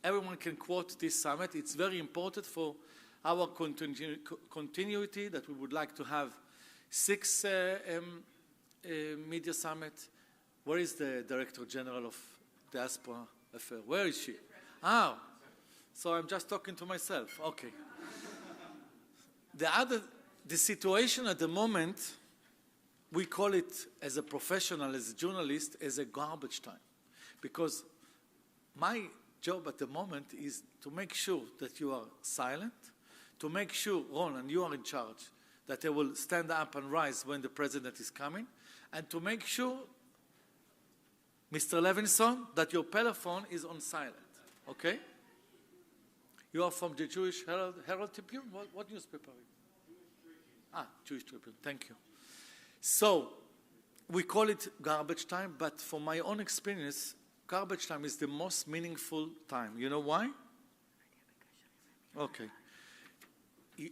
everyone can quote this summit. It's very important for our continuity that we would like to have 6 media summit. Where is the Director General of Diaspora Affairs? Where is she? Ah, so I'm just talking to myself. Okay. The situation at the moment, we call it as a professional, as a journalist, as a garbage time. Because my job at the moment is to make sure that you are silent, to make sure, Ron, and you are in charge, that they will stand up and rise when the president is coming, and to make sure, Mr. Levinson, that your telephone is on silent, okay? You are from the Jewish Herald Tribune? What newspaper are you? Jewish Tribune, thank you. So, we call it garbage time, but from my own experience, garbage time is the most meaningful time. You know why? Okay.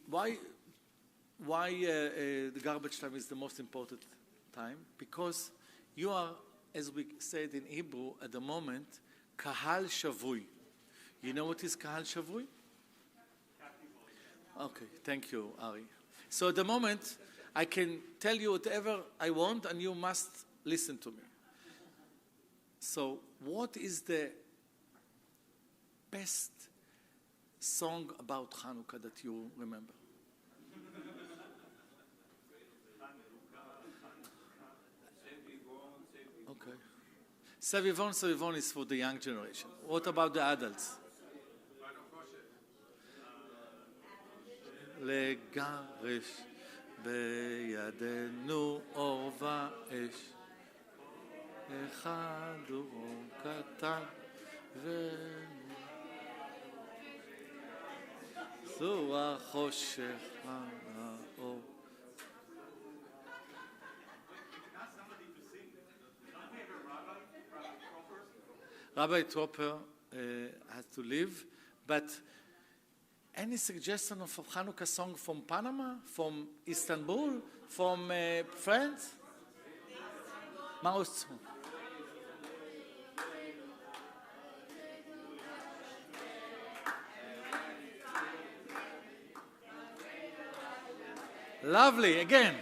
Why the garbage time is the most important time? Because you are, as we said in Hebrew at the moment, kahal shavui. You know what is kahal shavui? Okay, thank you, Ari. So at the moment, I can tell you whatever I want, and you must listen to me. So, what is the best song about Hanukkah that you remember? Okay. Sevivon is for the young generation. What about the adults? לגרש בידינו אור ואש, אחד אור קטן זו החושך האור. Rabbi Tropper has to leave, but any suggestion of a Hanukkah song from Panama, from Istanbul, from France? Maus. Lovely, again.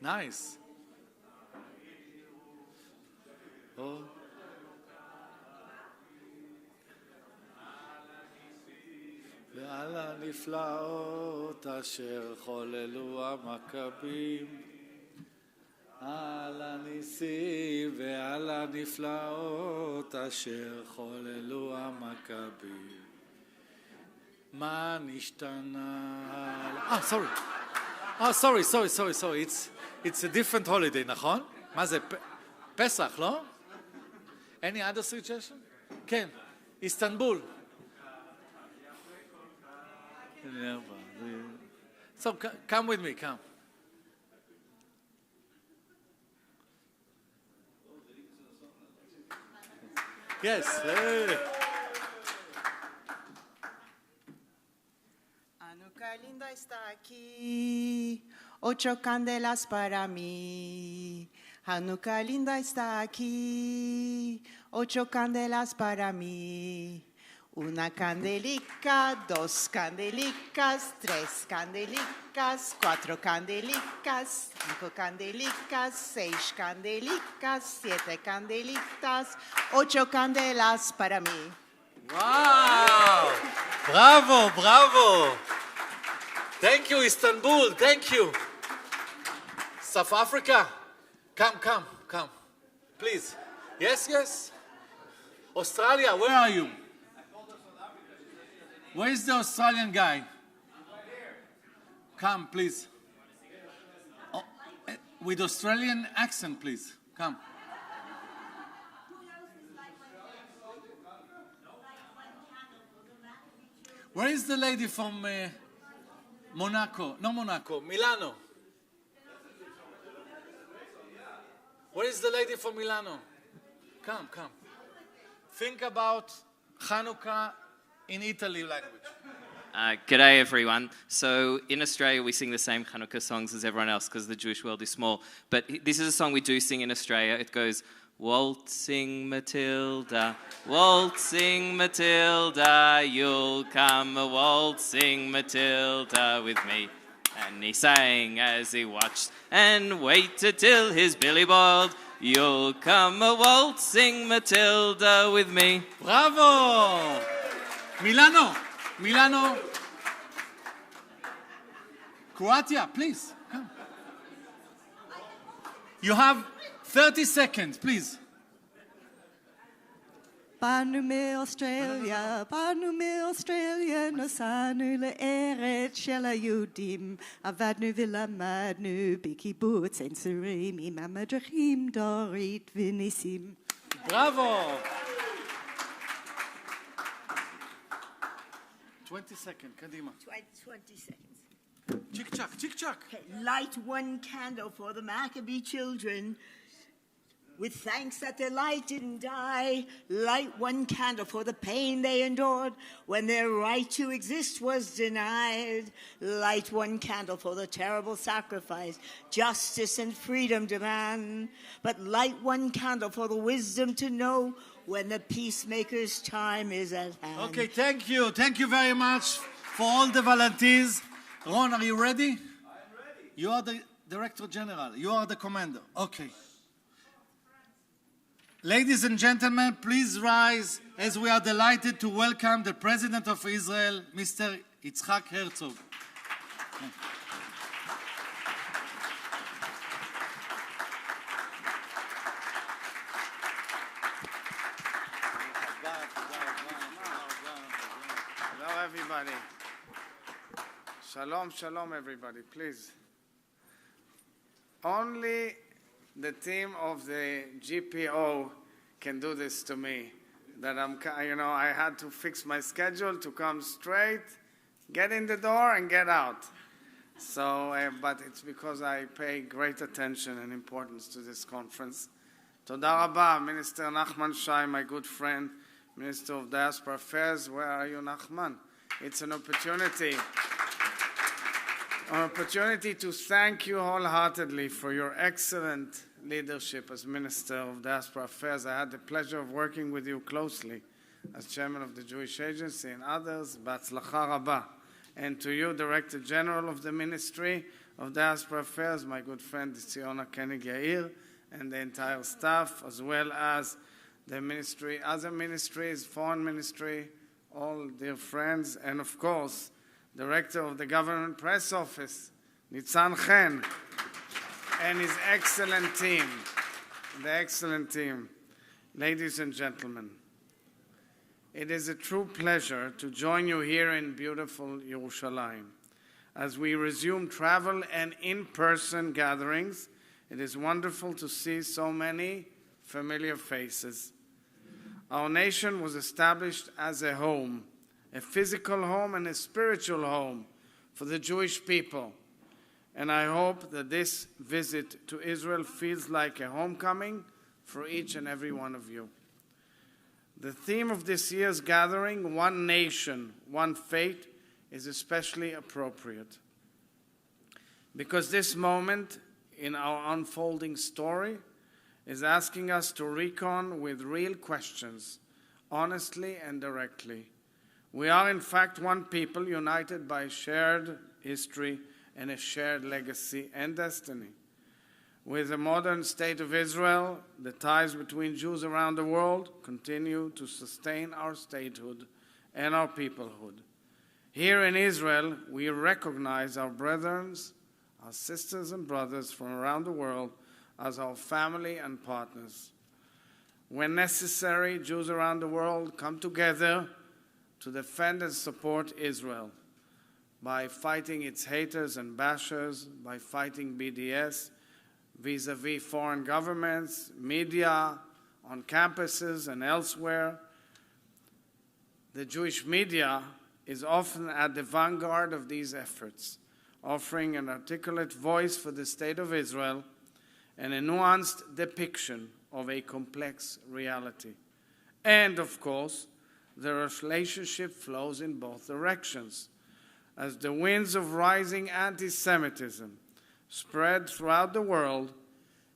Nice. Oh. ועל הנפלאות אשר חוללו המכבים, על הניסים ועל הנפלאות אשר חוללו המכבים, מה נשתנה? sorry. It's a different holiday, נכון? מה זה? פסח, לא? Any other suggestion? כן, איסטנבול. So, come with me, come. Yes. Hey. Hanukkah linda está aquí, 8 candelas para mí. Hanukkah linda está aquí, 8 candelas para mí. Una candelica, 2 candelicas, 3 candelicas, 4 candelicas, 5 candelicas, 6 candelicas, 7 candelitas, 8 candelas para mí. Wow! Bravo! Thank you, Istanbul. Thank you. South Africa, come. Please. Yes. Australia, where are you? Where is the Australian guy? Come, please. Oh, with Australian accent, please. Come. Where is the lady from Monaco? No, Monaco, Milano. Where is the lady from Milano? Come. Think about Hanukkah in Italy language. G'day everyone. So in Australia we sing the same Hanukkah songs as everyone else because the Jewish world is small. But this is a song we do sing in Australia. It goes, waltzing Matilda, you'll come a waltzing Matilda with me. And he sang as he watched and waited till his billy boiled. You'll come a waltzing Matilda with me. Bravo! Milano. Croatia, please, come. You have 30 seconds, please. באנו מאוסטרליה, נסענו לארץ של היהודים, עבדנו ולמדנו בקיבוץ עין צורים עם המדריכים דורית וניסים. בראבו! 20 seconds, קדימה. 20 seconds. Chick chuck. Okay. Light one candle for the Maccabee children, with thanks that their light didn't die. Light one candle for the pain they endured when their right to exist was denied. Light one candle for the terrible sacrifice justice and freedom demand. But light one candle for the wisdom to know when the peacemaker's time is at hand. Okay, thank you. Thank you very much for all the volunteers. Ron, are you ready? I'm ready. You are the Director General. You are the Commander. Okay. Ladies and gentlemen, please rise as we are delighted to welcome the President of Israel, Mr. Yitzhak Herzog. Hello, everybody. Shalom, everybody, please. Only the team of the GPO can do this to me. That I had to fix my schedule to come straight, get in the door, and get out. So, but it's because I pay great attention and importance to this conference. Toda Rabba, Minister Nachman Shai, my good friend, Minister of Diaspora Affairs. Where are you, Nachman? It's an opportunity to thank you wholeheartedly for your excellent leadership as Minister of Diaspora Affairs. I had the pleasure of working with you closely as Chairman of the Jewish Agency and others. B'atzlacha rabba. And to you, Director General of the Ministry of Diaspora Affairs, my good friend Tziona Koenig-Yair, and the entire staff, as well as the ministry, other ministries, Foreign Ministry, all dear friends, and of course, Director of the Government Press Office, Nitzan Chen, and his excellent team, the excellent team. Ladies and gentlemen, it is a true pleasure to join you here in beautiful Jerusalem. As we resume travel and in-person gatherings, it is wonderful to see so many familiar faces. Our nation was established as a home, a physical home and a spiritual home for the Jewish people. And I hope that this visit to Israel feels like a homecoming for each and every one of you. The theme of this year's gathering, One Nation, One Fate, is especially appropriate. Because this moment in our unfolding story is asking us to reckon with real questions, honestly and directly. We are, in fact, one people united by shared history and a shared legacy and destiny. With the modern state of Israel, the ties between Jews around the world continue to sustain our statehood and our peoplehood. Here in Israel, we recognize our brethren, our sisters and brothers from around the world as our family and partners. When necessary, Jews around the world come together to defend and support Israel by fighting its haters and bashers, by fighting BDS vis-à-vis foreign governments, media, on campuses and elsewhere. The Jewish media is often at the vanguard of these efforts, offering an articulate voice for the State of Israel and a nuanced depiction of a complex reality. And, of course, the relationship flows in both directions. As the winds of rising anti-Semitism spread throughout the world,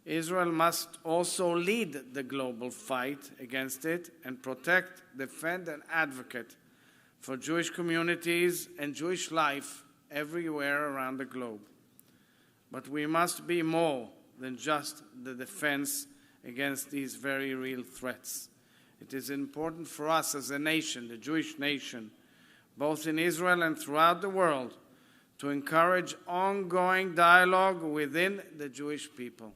Israel must also lead the global fight against it and protect, defend, and advocate for Jewish communities and Jewish life everywhere around the globe. But we must be more than just the defense against these very real threats. It is important for us as a nation, the Jewish nation, both in Israel and throughout the world, to encourage ongoing dialogue within the Jewish people.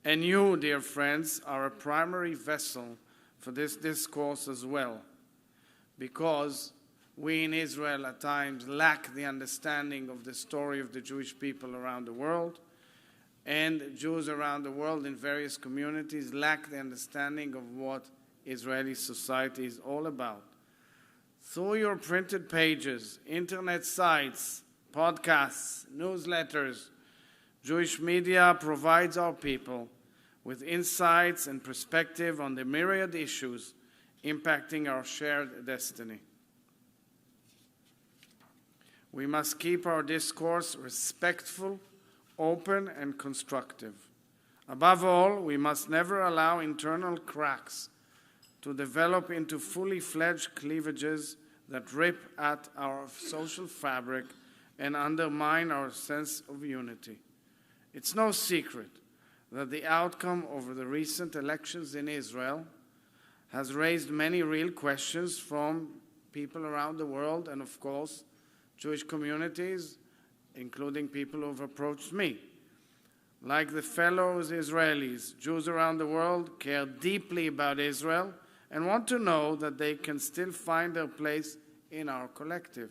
And you, dear friends, are a primary vessel for this discourse as well, because we in Israel at times lack the understanding of the story of the Jewish people around the world, and Jews around the world in various communities lack the understanding of what Israeli society is all about. Through your printed pages, internet sites, podcasts, newsletters, Jewish media provides our people with insights and perspective on the myriad issues impacting our shared destiny. We must keep our discourse respectful, open, and constructive. Above all, we must never allow internal cracks to develop into fully fledged cleavages that rip at our social fabric and undermine our sense of unity. It's no secret that the outcome of the recent elections in Israel has raised many real questions from people around the world and, of course, Jewish communities, including people who have approached me. Like the fellow Israelis, Jews around the world care deeply about Israel and want to know that they can still find their place in our collective.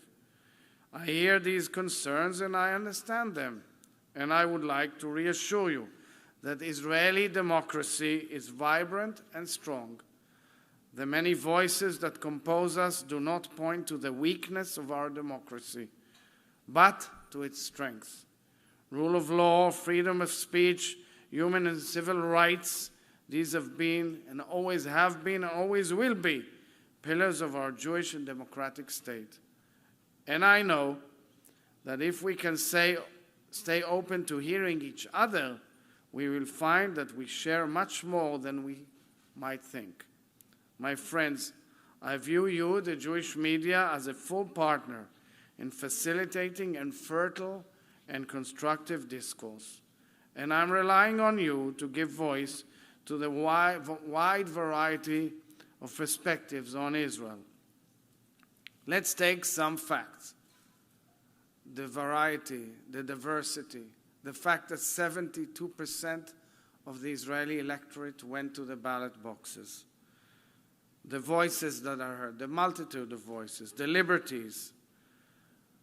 I hear these concerns and I understand them, and I would like to reassure you that Israeli democracy is vibrant and strong. The many voices that compose us do not point to the weakness of our democracy, but to its strength. Rule of law, freedom of speech, human and civil rights, these have been and always have been and always will be pillars of our Jewish and democratic state. And I know that if we can stay open to hearing each other, we will find that we share much more than we might think. My friends, I view you, the Jewish media, as a full partner in facilitating and fertile and constructive discourse. And I'm relying on you to give voice to the wide variety of perspectives on Israel. Let's take some facts. The variety, the diversity, the fact that 72% of the Israeli electorate went to the ballot boxes, the voices that are heard, the multitude of voices, the liberties.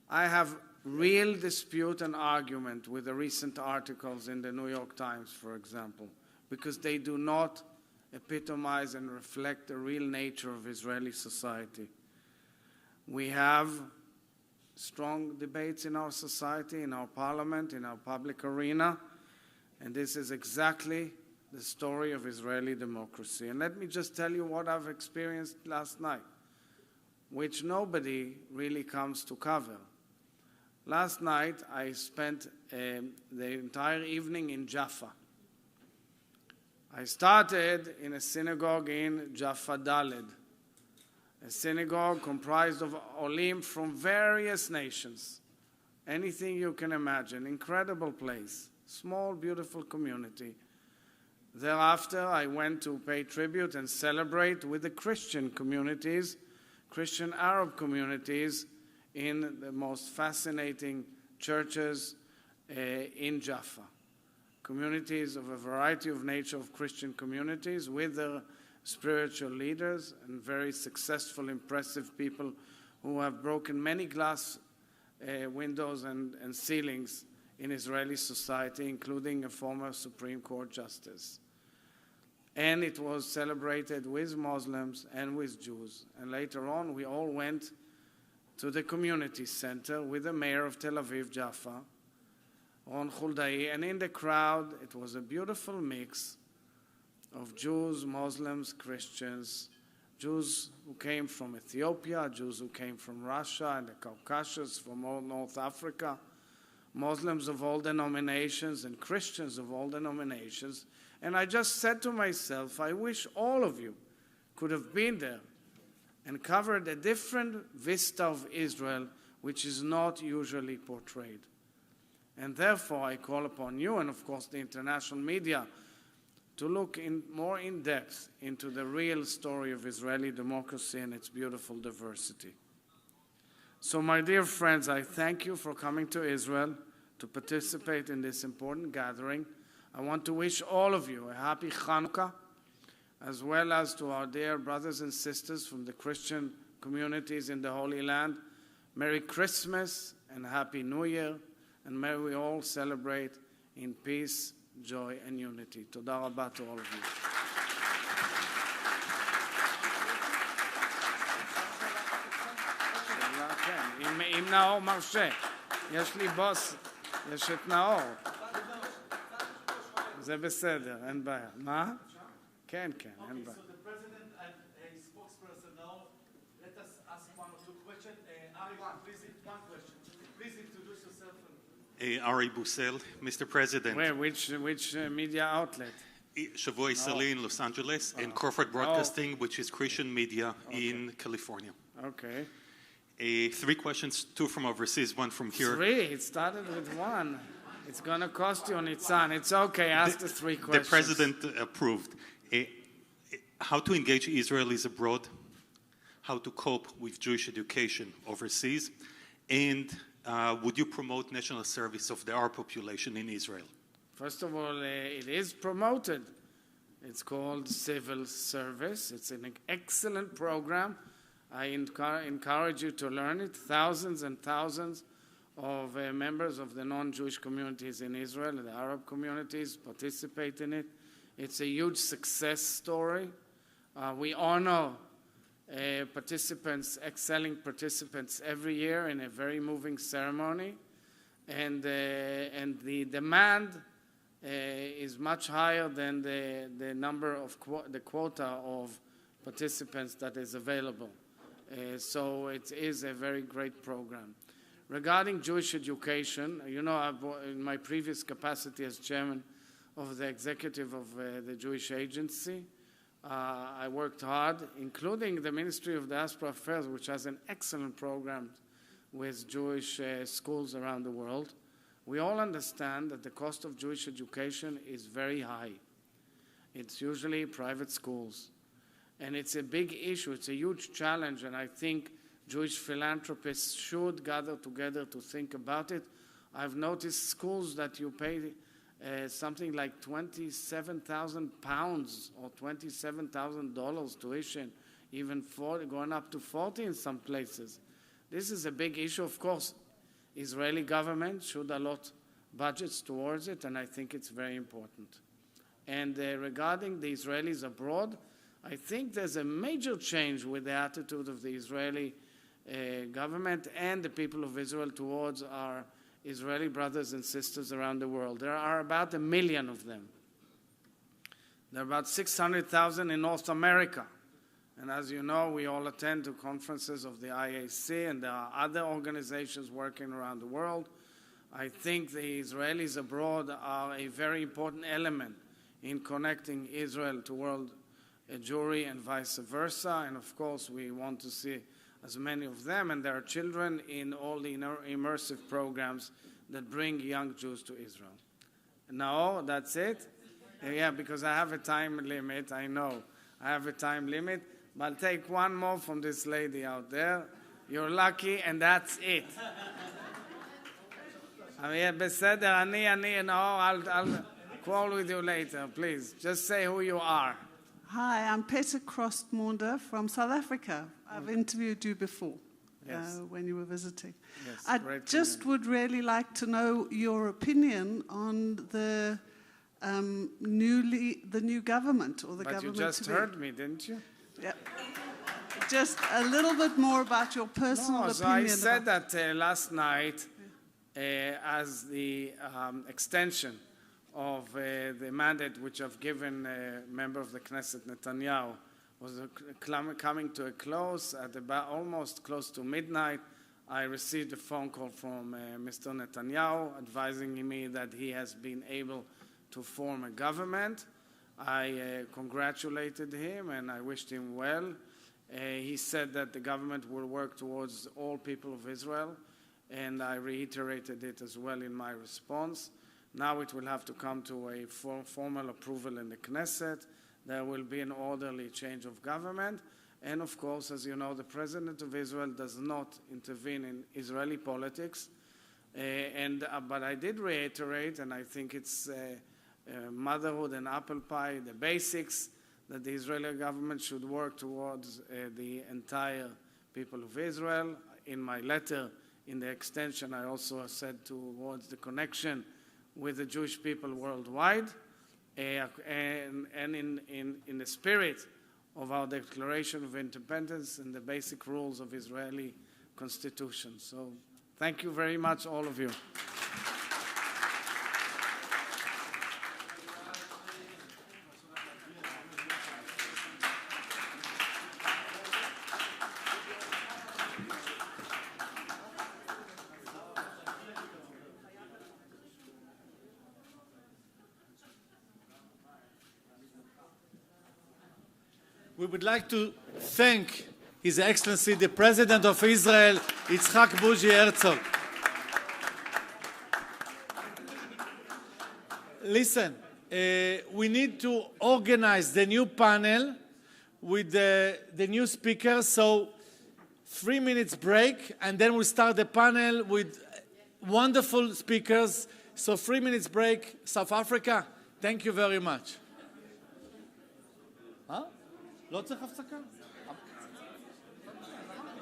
I have real dispute and argument with the recent articles in the New York Times, for example, because they do not epitomize and reflect the real nature of Israeli society. We have strong debates in our society, in our parliament, in our public arena, and this is exactly the story of Israeli democracy. And let me just tell you what I've experienced last night, which nobody really comes to cover. Last night, I spent the entire evening in Jaffa. I started in a synagogue in Jaffa Daled, a synagogue comprised of olim from various nations. Anything you can imagine. Incredible place. Small, beautiful community. Thereafter, I went to pay tribute and celebrate with the Christian communities, Christian Arab communities, in the most fascinating churches in Jaffa. Communities of a variety of nature of Christian communities with their spiritual leaders and very successful, impressive people who have broken many glass windows and ceilings in Israeli society, including a former Supreme Court justice. And it was celebrated with Muslims and with Jews. And later on, we all went to the community center with the mayor of Tel Aviv, Jaffa, Ron Huldai, and in the crowd it was a beautiful mix of Jews, Muslims, Christians, Jews who came from Ethiopia, Jews who came from Russia and the Caucasus, from all North Africa, Muslims of all denominations and Christians of all denominations. And I just said to myself, I wish all of you could have been there and covered a different vista of Israel, which is not usually portrayed. And therefore, I call upon you and, of course, the international media to look more in depth into the real story of Israeli democracy and its beautiful diversity. So, my dear friends, I thank you for coming to Israel to participate in this important gathering. I want to wish all of you a happy Hanukkah, as well as to our dear brothers and sisters from the Christian communities in the Holy Land. Merry Christmas and Happy New Year, and may we all celebrate in peace, joy, and unity. Toda rabba to all of you. אם נאור מרשה, יש לי בוס, יש את נאור. זה בסדר, אין בעיה. מה? כן, כן, אין בעיה. So the president and his spokesperson now, let us ask one or two questions. Ari, please, one question. Please introduce yourself. Ari Busel, Mr. President. Where, which media outlet? Shavua Israeli in Los Angeles and Corporate Broadcasting, which is Christian media in California. Okay. 3 questions, 2 from overseas, 1 from here. 3? It started with 1. It's going to cost you, Nitzan. It's okay. Ask the 3 questions. The president approved. How to engage Israelis abroad, how to cope with Jewish education overseas, and would you promote national service of the Arab population in Israel? First of all, it is promoted. It's called civil service. It's an excellent program. I encourage you to learn it. Thousands and thousands of members of the non-Jewish communities in Israel, the Arab communities, participate in it. It's a huge success story. We honor participants, excelling participants every year in a very moving ceremony. And the demand is much higher than the number of the quota of participants that is available. So it is a very great program. Regarding Jewish education, you know, in my previous capacity as chairman of the executive of the Jewish Agency, I worked hard, including the Ministry of Diaspora Affairs, which has an excellent program with Jewish schools around the world. We all understand that the cost of Jewish education is very high. It's usually private schools. And it's a big issue. It's a huge challenge, and I think Jewish philanthropists should gather together to think about it. I've noticed schools that you pay something like £27,000 or $27,000 tuition, even going up to 40 in some places. This is a big issue. Of course, Israeli government should allot budgets towards it, and I think it's very important. And regarding the Israelis abroad, I think there's a major change with the attitude of the Israeli government and the people of Israel towards our Israeli brothers and sisters around the world. There are about 1 million of them. There are about 600,000 in North America. And as you know, we all attend to conferences of the IAC, and there are other organizations working around the world. I think the Israelis abroad are a very important element in connecting Israel to world Jewry and vice versa. And of course, we want to see as many of them and their children in all the immersive programs that bring young Jews to Israel. No, that's it? Yeah, because I have a time limit, I know. I have a time limit, but I'll take one more from this lady out there. You're lucky, and that's it. בסדר, I'll call with you later, please. Just say who you are. Hi, I'm Peter Krostmonder from South Africa. I've interviewed you before, Yes. when you were visiting. Yes, I great just to would really like to know your opinion on the new government or the But government. you just heard me, didn't you? Yeah. just a little bit more about your personal No, opinion. so I said about- that last night as the extension of the mandate which I've given member of the Knesset Netanyahu was coming to a close at about almost close to midnight. I received a phone call from Mr. Netanyahu advising me that he has been able to form a government. I congratulated him and I wished him well. He said that the government will work towards all people of Israel, and I reiterated it as well in my response. Now it will have to come to a formal approval in the Knesset. There will be an orderly change of government. And of course, as you know, the President of Israel does not intervene in Israeli politics. But I did reiterate, and I think it's motherhood and apple pie, the basics, that the Israeli government should work towards the entire people of Israel. In my letter, in the extension, I also said towards the connection with the Jewish people worldwide, and in the spirit of our Declaration of Independence and the basic rules of Israeli Constitution. So thank you very much, all of you. We would like to thank His Excellency, the President of Israel, Yitzhak Herzog. Listen, we need to organize the new panel with the new speakers, so 3 minutes break, and then we'll start the panel with wonderful speakers. So 3 minutes break, South Africa, thank you very much. לא צריך הפסקה?